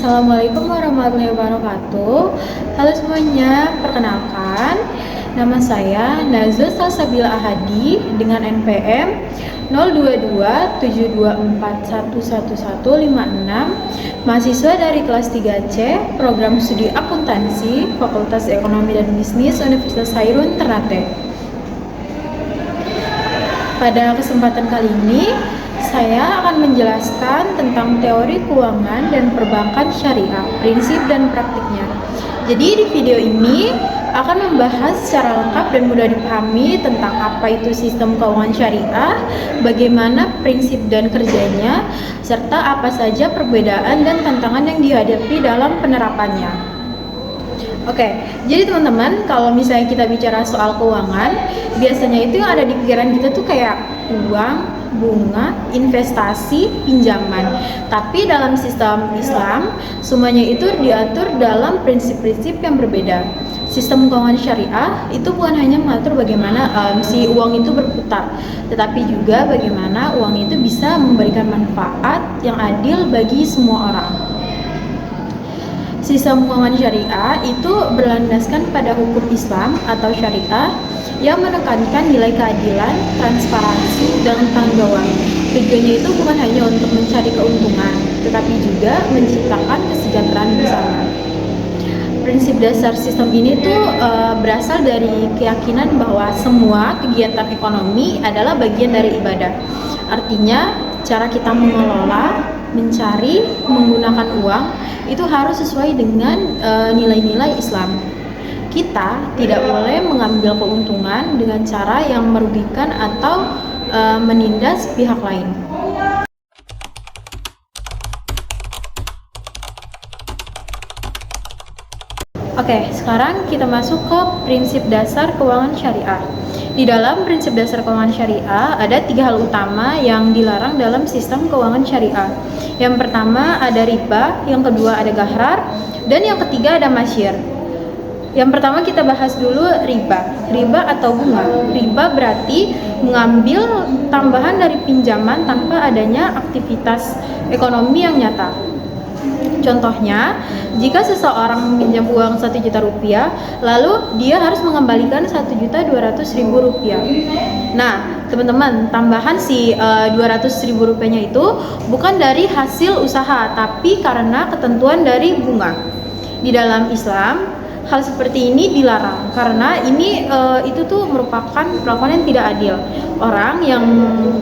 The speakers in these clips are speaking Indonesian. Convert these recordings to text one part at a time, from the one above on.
Assalamualaikum warahmatullahi wabarakatuh. Halo semuanya, perkenalkan nama saya Nazul Salsabila Ahadi dengan NPM 022724111156, mahasiswa dari kelas 3C, program studi akuntansi, Fakultas Ekonomi dan Bisnis Universitas Hairun Ternate. Pada kesempatan kali ini, saya akan menjelaskan tentang teori keuangan dan perbankan syariah, prinsip dan praktiknya. Jadi di video ini akan membahas secara lengkap dan mudah dipahami tentang apa itu sistem keuangan syariah, bagaimana prinsip dan kerjanya, serta apa saja perbedaan dan tantangan yang dihadapi dalam penerapannya. Oke, jadi teman-teman, kalau misalnya kita bicara soal keuangan, biasanya itu yang ada di pikiran kita tuh kayak uang, bunga, investasi, pinjaman. Tapi dalam sistem Islam, semuanya itu diatur dalam prinsip-prinsip yang berbeda. Sistem keuangan syariah itu bukan hanya mengatur bagaimana si uang itu berputar, tetapi juga bagaimana uang itu bisa memberikan manfaat yang adil bagi semua orang. Sistem keuangan syariah itu berlandaskan pada hukum Islam atau syariah yang menekankan nilai keadilan, transparansi, dan tanggung jawab. Tujuannya itu bukan hanya untuk mencari keuntungan, tetapi juga menciptakan kesejahteraan bersama. Prinsip dasar sistem ini tuh berasal dari keyakinan bahwa semua kegiatan ekonomi adalah bagian dari ibadah. Artinya, cara kita mengelola, mencari, menggunakan uang itu harus sesuai dengan nilai-nilai Islam. Kita tidak boleh mengambil keuntungan dengan cara yang merugikan atau menindas pihak lain. Oke, sekarang kita masuk ke prinsip dasar keuangan syariah. Di dalam prinsip dasar keuangan syariah ada 3 hal utama yang dilarang dalam sistem keuangan syariah. Yang pertama ada riba, yang kedua ada gahrar, dan yang ketiga ada masyir. Yang pertama kita bahas dulu riba. Riba atau bunga. Riba berarti mengambil tambahan dari pinjaman tanpa adanya aktivitas ekonomi yang nyata. Contohnya, jika seseorang meminjam uang 1 juta rupiah, lalu dia harus mengembalikan 1.200.000 rupiah. Nah, teman-teman, tambahan si 200.000 rupiahnya itu bukan dari hasil usaha, tapi karena ketentuan dari bunga. Di dalam Islam, hal seperti ini dilarang karena ini itu tuh merupakan perlakuan yang tidak adil. Orang yang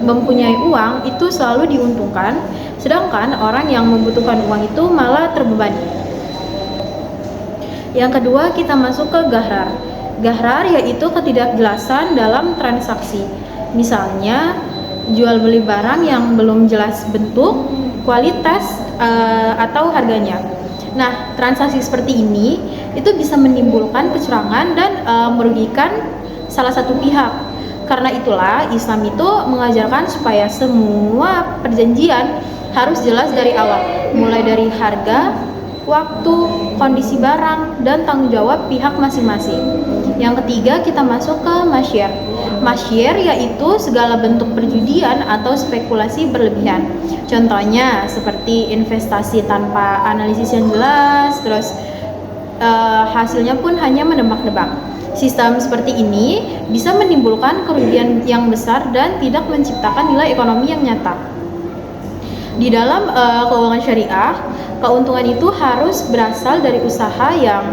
mempunyai uang itu selalu diuntungkan, sedangkan orang yang membutuhkan uang itu malah terbebani. Yang kedua, kita masuk ke gahrar. Gahrar yaitu ketidakjelasan dalam transaksi. Misalnya, jual beli barang yang belum jelas bentuk, kualitas, atau harganya. Nah, transaksi seperti ini itu bisa menimbulkan kecurangan dan merugikan salah satu pihak. Karena itulah Islam itu mengajarkan supaya semua perjanjian harus jelas dari awal, mulai dari harga, waktu, kondisi barang, dan tanggung jawab pihak masing-masing. Yang ketiga, kita masuk ke masyir. Masyir yaitu segala bentuk perjudian atau spekulasi berlebihan. Contohnya seperti investasi tanpa analisis yang jelas, terus hasilnya pun hanya menebak-nebak. Sistem seperti ini bisa menimbulkan kerugian yang besar dan tidak menciptakan nilai ekonomi yang nyata. Di dalam keuangan syariah, keuntungan itu harus berasal dari usaha yang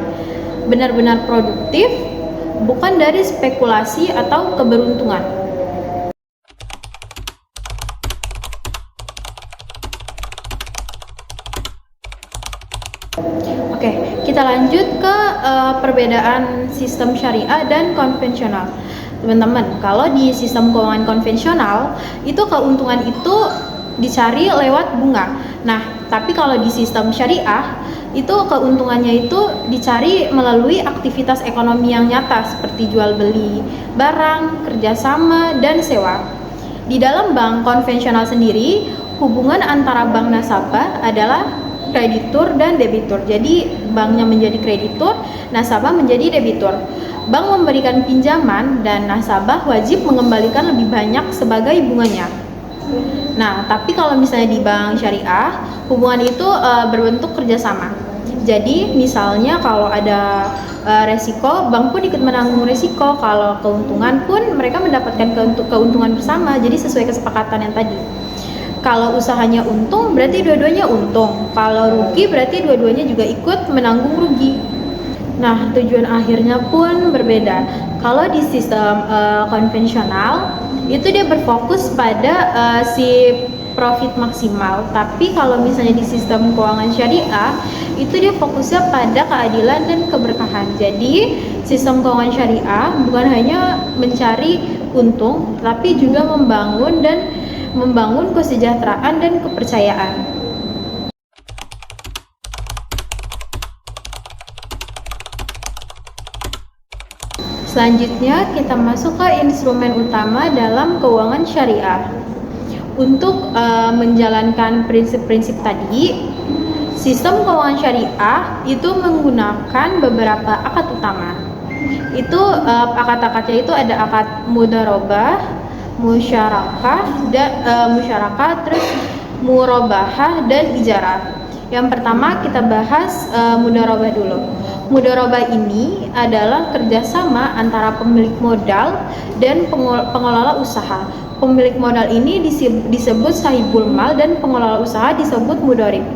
benar-benar produktif, bukan dari spekulasi atau keberuntungan. Oke, kita lanjut ke perbedaan sistem syariah dan konvensional. Teman-teman, kalau di sistem keuangan konvensional, itu keuntungan itu dicari lewat bunga. Nah, tapi kalau di sistem syariah, itu keuntungannya itu dicari melalui aktivitas ekonomi yang nyata seperti jual beli barang, kerjasama, dan sewa. Di dalam bank konvensional sendiri, hubungan antara bank nasabah adalah kreditur dan debitur. Jadi banknya menjadi kreditur, nasabah menjadi debitur. Bank memberikan pinjaman dan nasabah wajib mengembalikan lebih banyak sebagai bunganya. Nah, tapi kalau misalnya di bank syariah, Hubungan itu berbentuk kerjasama. Jadi misalnya kalau ada resiko, bank pun ikut menanggung resiko. Kalau keuntungan pun mereka mendapatkan keuntungan bersama. Jadi sesuai kesepakatan yang tadi. Kalau usahanya untung, berarti dua-duanya untung. Kalau rugi, berarti dua-duanya juga ikut menanggung rugi. Nah, tujuan akhirnya pun berbeda. Kalau di sistem konvensional, itu dia berfokus pada si profit maksimal. Tapi kalau misalnya di sistem keuangan syariah, itu dia fokusnya pada keadilan dan keberkahan. Jadi, sistem keuangan syariah bukan hanya mencari untung, tapi juga membangun kesejahteraan dan kepercayaan. Selanjutnya kita masuk ke instrumen utama dalam keuangan syariah. Untuk menjalankan prinsip-prinsip tadi, sistem keuangan syariah itu menggunakan beberapa akad utama. Itu akad-akadnya itu ada akad mudharabah, musyarakah, terus murabahah dan ijarah. Yang pertama kita bahas mudharabah dulu. Mudharabah ini adalah kerjasama antara pemilik modal dan pengelola usaha. Pemilik modal ini disebut sahibul mal dan pengelola usaha disebut mudharib.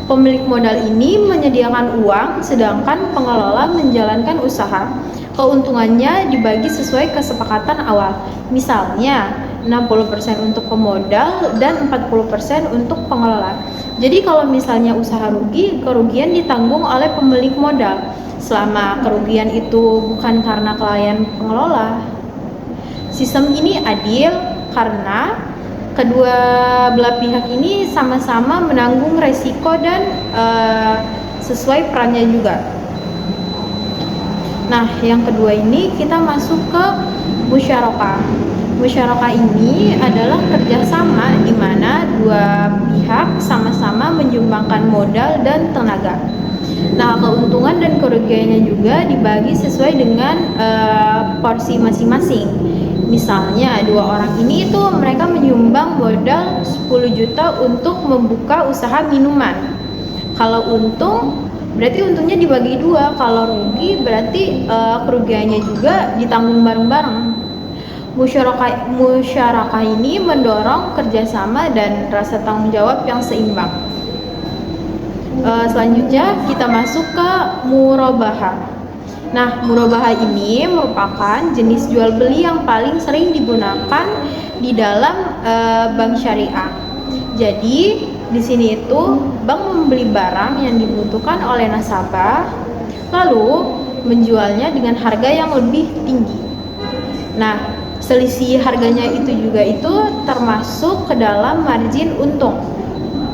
Pemilik modal ini menyediakan uang, sedangkan pengelola menjalankan usaha. Keuntungannya dibagi sesuai kesepakatan awal. Misalnya 60% untuk pemodal dan 40% untuk pengelola. Jadi kalau misalnya usaha rugi, kerugian ditanggung oleh pemilik modal selama kerugian itu bukan karena kelalaian pengelola. Sistem ini adil karena kedua belah pihak ini sama-sama menanggung resiko dan sesuai perannya juga. Nah, yang kedua ini kita masuk ke musyarakah. Musyarakah ini adalah kerjasama di mana dua pihak sama-sama menyumbangkan modal dan tenaga. Nah, keuntungan dan kerugiannya juga dibagi sesuai dengan porsi masing-masing. Misalnya dua orang ini itu mereka menyumbang modal 10 juta untuk membuka usaha minuman. Kalau untung berarti untungnya dibagi dua, kalau rugi berarti kerugiannya juga ditanggung bareng-bareng. Musyarakah ini mendorong kerjasama dan rasa tanggung jawab yang seimbang. Selanjutnya kita masuk ke murabahah. Nah, murabahah ini merupakan jenis jual beli yang paling sering digunakan di dalam bank syariah. Jadi di sini itu bank membeli barang yang dibutuhkan oleh nasabah, lalu menjualnya dengan harga yang lebih tinggi. Nah, selisih harganya itu termasuk ke dalam margin untung,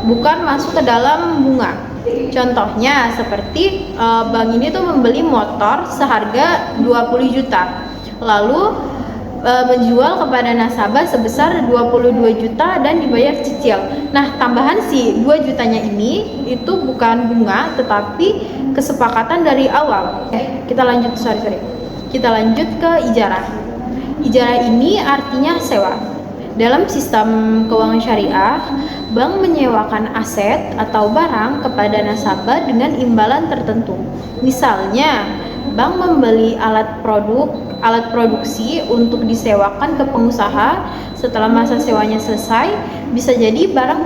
bukan masuk ke dalam bunga. Contohnya seperti bank ini tuh membeli motor seharga 20 juta, lalu menjual kepada nasabah sebesar 22 juta dan dibayar cicil. Nah, tambahan si 2 jutanya ini itu bukan bunga tetapi kesepakatan dari awal. Kita lanjut ke ijarah. Ijarah ini artinya sewa. Dalam sistem keuangan syariah, bank menyewakan aset atau barang kepada nasabah dengan imbalan tertentu. Misalnya, bank membeli alat produksi untuk disewakan ke pengusaha. Setelah masa sewanya selesai, bisa jadi barang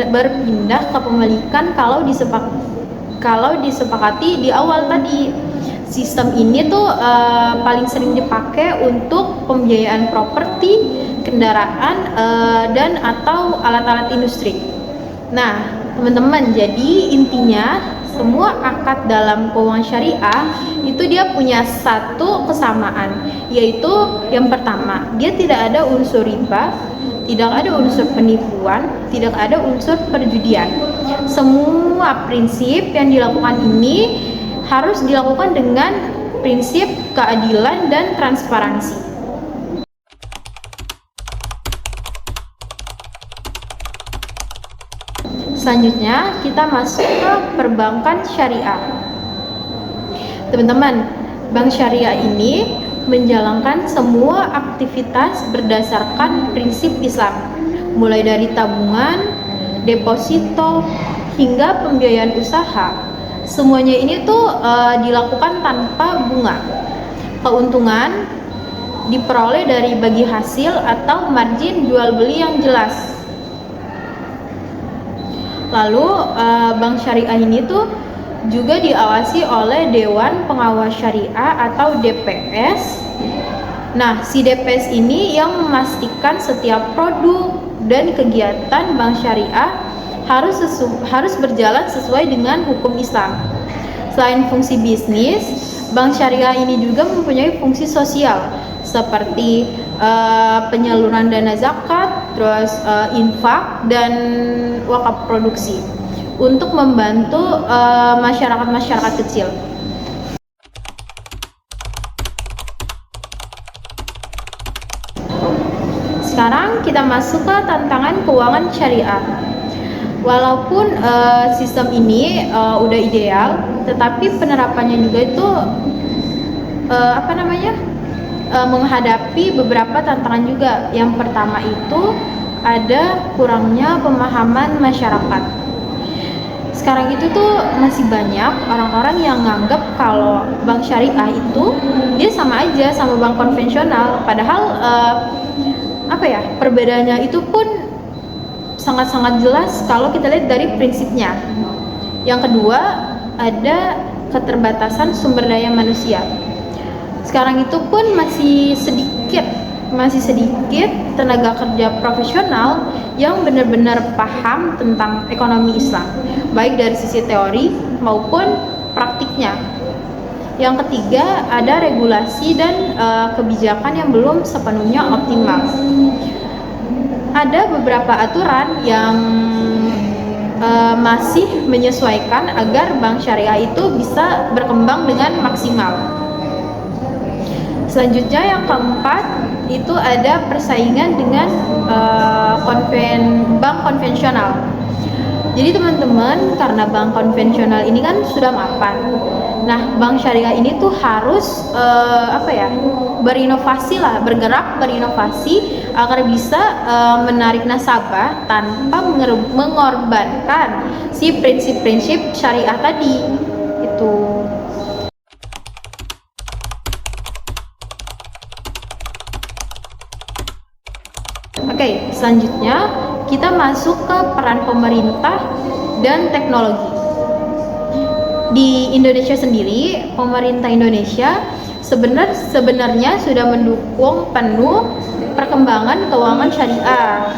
berpindah ke pemilikan kalau disepakati di awal tadi. Sistem ini tuh paling sering dipakai untuk pembiayaan properti, kendaraan, dan atau alat-alat industri. Nah, teman-teman, jadi intinya semua akad dalam keuangan syariah itu dia punya satu kesamaan, yaitu yang pertama, dia tidak ada unsur riba, tidak ada unsur penipuan, tidak ada unsur perjudian. Semua prinsip yang dilakukan ini harus dilakukan dengan prinsip keadilan dan transparansi. Selanjutnya kita masuk ke perbankan syariah. Teman-teman, bank syariah ini menjalankan semua aktivitas berdasarkan prinsip Islam, mulai dari tabungan, deposito, hingga pembiayaan usaha. Semuanya ini tuh dilakukan tanpa bunga. Keuntungan diperoleh dari bagi hasil atau margin jual beli yang jelas. Lalu bank syariah ini tuh juga diawasi oleh Dewan Pengawas Syariah atau DPS. Nah, si DPS ini yang memastikan setiap produk dan kegiatan bank syariah harus berjalan sesuai dengan hukum Islam. Selain fungsi bisnis, bank syariah ini juga mempunyai fungsi sosial seperti penyaluran dana zakat, terus infak dan wakaf produksi untuk membantu masyarakat kecil. Sekarang kita masuk ke tantangan keuangan syariah. Walaupun sistem ini udah ideal, tetapi penerapannya juga itu menghadapi beberapa tantangan juga. Yang pertama itu ada kurangnya pemahaman masyarakat. Sekarang itu tuh masih banyak orang-orang yang nganggap kalau bank syariah itu dia sama aja sama bank konvensional, padahal perbedaannya itu pun sangat-sangat jelas kalau kita lihat dari prinsipnya. Yang kedua, ada keterbatasan sumber daya manusia. Sekarang itu pun masih sedikit tenaga kerja profesional yang benar-benar paham tentang ekonomi Islam, baik dari sisi teori maupun praktiknya. Yang ketiga, ada regulasi dan kebijakan yang belum sepenuhnya optimal. Ada beberapa aturan yang masih menyesuaikan agar bank syariah itu bisa berkembang dengan maksimal. Selanjutnya yang keempat itu ada persaingan dengan bank konvensional. Jadi teman-teman, karena bank konvensional ini kan sudah mapan. Nah, bank syariah ini tuh harus bergerak berinovasi agar bisa menarik nasabah tanpa mengorbankan si prinsip-prinsip syariah tadi. Itu. Oke, selanjutnya kita masuk ke peran pemerintah dan teknologi. Di Indonesia sendiri, pemerintah Indonesia sebenarnya sudah mendukung penuh perkembangan keuangan syariah.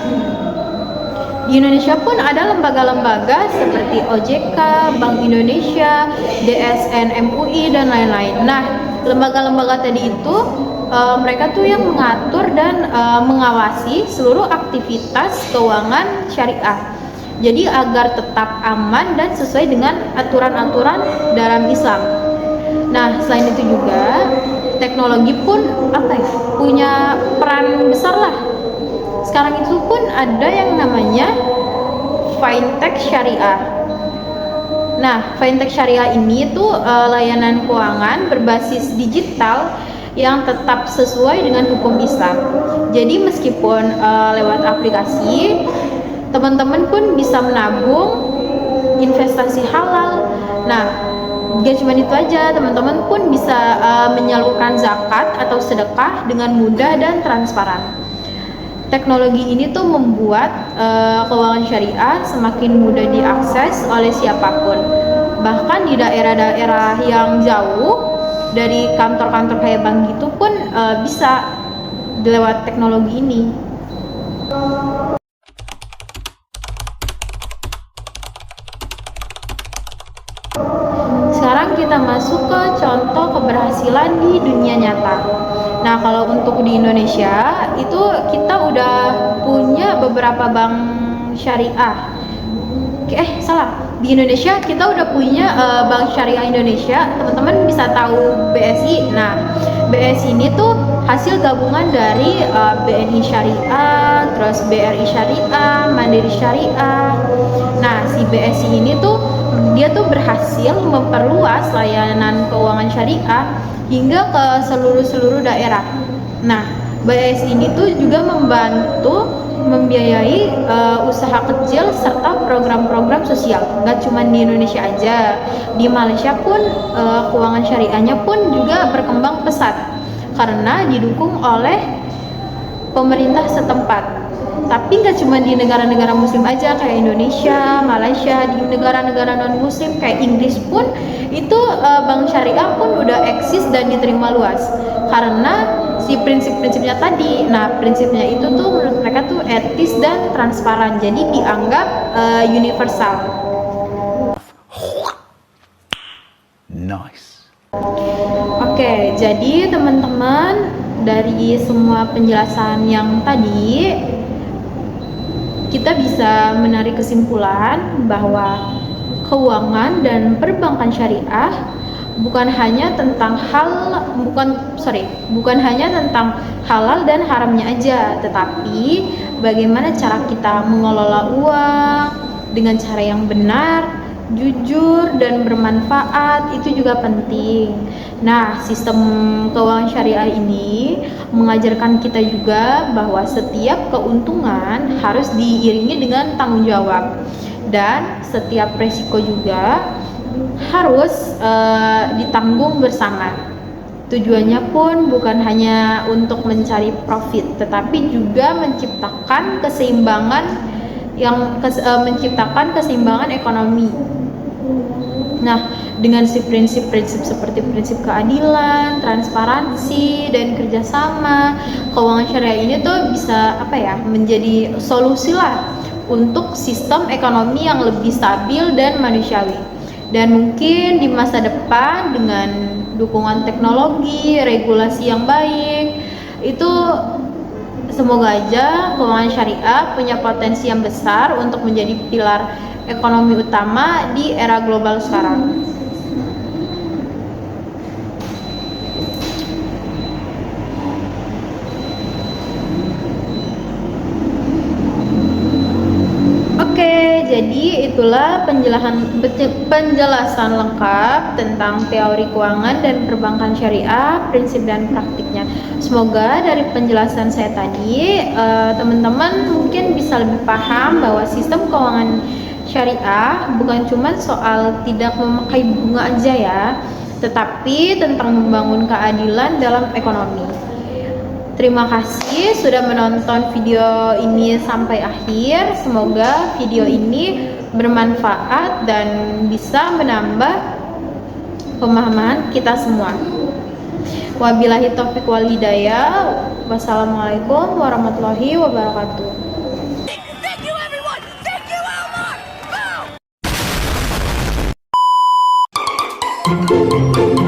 Di Indonesia pun ada lembaga-lembaga seperti OJK, Bank Indonesia, DSN, MUI, dan lain-lain. Nah, lembaga-lembaga tadi itu mereka tuh yang mengatur dan mengawasi seluruh aktivitas keuangan syariah. Jadi agar tetap aman dan sesuai dengan aturan-aturan dalam Islam. Nah, selain itu juga teknologi pun punya peran besar lah. Sekarang itu pun ada yang namanya fintech syariah. Nah, fintech syariah ini tuh layanan keuangan berbasis digital yang tetap sesuai dengan hukum Islam. Jadi meskipun lewat aplikasi, teman-teman pun bisa menabung, investasi halal. Nah, gak cuma itu aja, teman-teman pun bisa menyalurkan zakat atau sedekah dengan mudah dan transparan. Teknologi ini tuh membuat keuangan syariah semakin mudah diakses oleh siapapun. Bahkan di daerah-daerah yang jauh dari kantor-kantor kayak bank gitu pun bisa lewat teknologi ini. Sekarang kita masuk ke contoh keberhasilan di dunia nyata. Nah, kalau untuk di Indonesia itu kita udah punya beberapa bank syariah. Di Indonesia kita udah punya Bank Syariah Indonesia. Teman-teman bisa tahu BSI. Nah, BSI ini tuh hasil gabungan dari BNI Syariah, terus BRI Syariah, Mandiri Syariah. Nah, si BSI ini tuh dia tuh berhasil memperluas layanan keuangan syariah hingga ke seluruh daerah. Nah, BSI ini tuh juga membantu membiayai usaha kecil serta program-program sosial. Nggak cuma di Indonesia aja, di Malaysia pun keuangan syariahnya pun juga berkembang pesat karena didukung oleh pemerintah setempat. Tapi nggak cuma di negara-negara muslim aja kayak Indonesia, Malaysia, di negara-negara non muslim kayak Inggris pun itu bank syariah pun udah eksis dan diterima luas karena si prinsip-prinsipnya tadi. Nah, prinsipnya itu tuh menurut mereka tuh etis dan transparan, jadi dianggap universal. Nice. Oke, jadi teman-teman, dari semua penjelasan yang tadi kita bisa menarik kesimpulan bahwa keuangan dan perbankan syariah bukan hanya tentang halal dan haramnya aja, tetapi bagaimana cara kita mengelola uang dengan cara yang benar, jujur dan bermanfaat itu juga penting. Nah, sistem keuangan syariah ini mengajarkan kita juga bahwa setiap keuntungan harus diiringi dengan tanggung jawab dan setiap resiko juga harus ditanggung bersama. Tujuannya pun bukan hanya untuk mencari profit, tetapi juga menciptakan keseimbangan ekonomi. Nah, dengan si prinsip-prinsip seperti prinsip keadilan, transparansi, dan kerjasama, keuangan syariah ini tuh bisa menjadi solusi lah untuk sistem ekonomi yang lebih stabil dan manusiawi. Dan mungkin di masa depan dengan dukungan teknologi, regulasi yang baik, itu semoga aja keuangan syariah punya potensi yang besar untuk menjadi pilar ekonomi utama di era global sekarang. Oke, jadi itulah penjelasan lengkap tentang teori keuangan dan perbankan syariah, prinsip dan praktiknya. Semoga dari penjelasan saya tadi, teman-teman mungkin bisa lebih paham bahwa sistem keuangan syariah bukan cuma soal tidak memakai bunga aja ya, tetapi tentang membangun keadilan dalam ekonomi. Terima kasih sudah menonton video ini sampai akhir. Semoga video ini bermanfaat dan bisa menambah pemahaman kita semua. Wabillahi taufiq wal hidayah. Wassalamualaikum warahmatullahi wabarakatuh. Thank you everyone! Thank you Elmar! Boom!